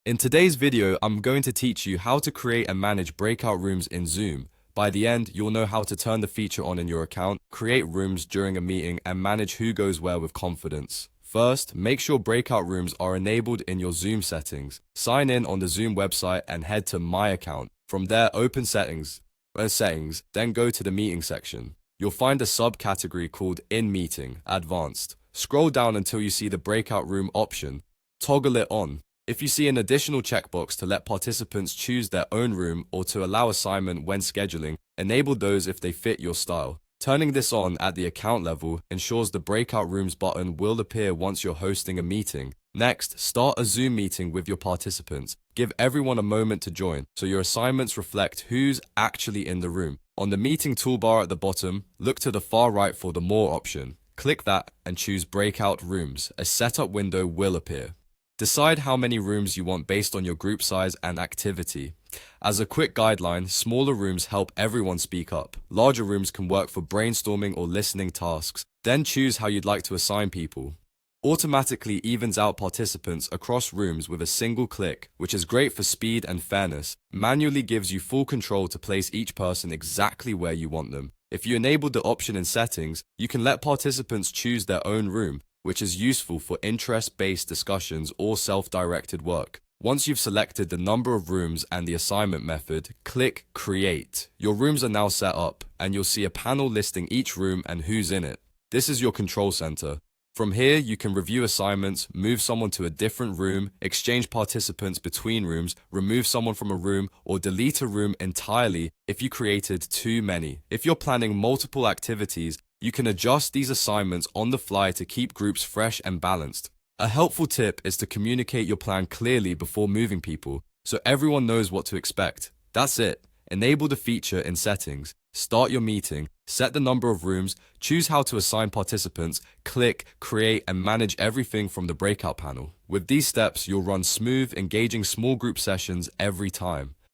In today's video, I'm going to teach you how to create and manage breakout rooms in Zoom. By the end, you'll know how to turn the feature on in your account, create rooms during a meeting, and manage who goes where with confidence. First, make sure breakout rooms are enabled in your Zoom settings. Sign in on the Zoom website and head to My Account. From there, open Settings, then go to the Meeting section. You'll find a subcategory called In Meeting, Advanced. Scroll down until you see the breakout room option. Toggle it on. If you see an additional checkbox to let participants choose their own room or to allow assignment when scheduling, enable those if they fit your style. Turning this on at the account level ensures the Breakout Rooms button will appear once you're hosting a meeting. Next, start a Zoom meeting with your participants. Give everyone a moment to join, so your assignments reflect who's actually in the room. On the meeting toolbar at the bottom, look to the far right for the More option. Click that and choose Breakout Rooms. A setup window will appear. Decide how many rooms you want based on your group size and activity. As a quick guideline, smaller rooms help everyone speak up. Larger rooms can work for brainstorming or listening tasks. Then choose how you'd like to assign people. Automatically evens out participants across rooms with a single click, which is great for speed and fairness. Manually gives you full control to place each person exactly where you want them. If you enable the option in settings, you can let participants choose their own room, which is useful for interest-based discussions or self-directed work. Once you've selected the number of rooms and the assignment method, click Create. Your rooms are now set up, and you'll see a panel listing each room and who's in it. This is your control center. From here, you can review assignments, move someone to a different room, exchange participants between rooms, remove someone from a room, or delete a room entirely if you created too many. If you're planning multiple activities, you can adjust these assignments on the fly to keep groups fresh and balanced. A helpful tip is to communicate your plan clearly before moving people, so everyone knows what to expect. That's it. Enable the feature in settings, start your meeting, set the number of rooms, choose how to assign participants, click, create, and manage everything from the breakout panel. With these steps, you'll run smooth, engaging small group sessions every time.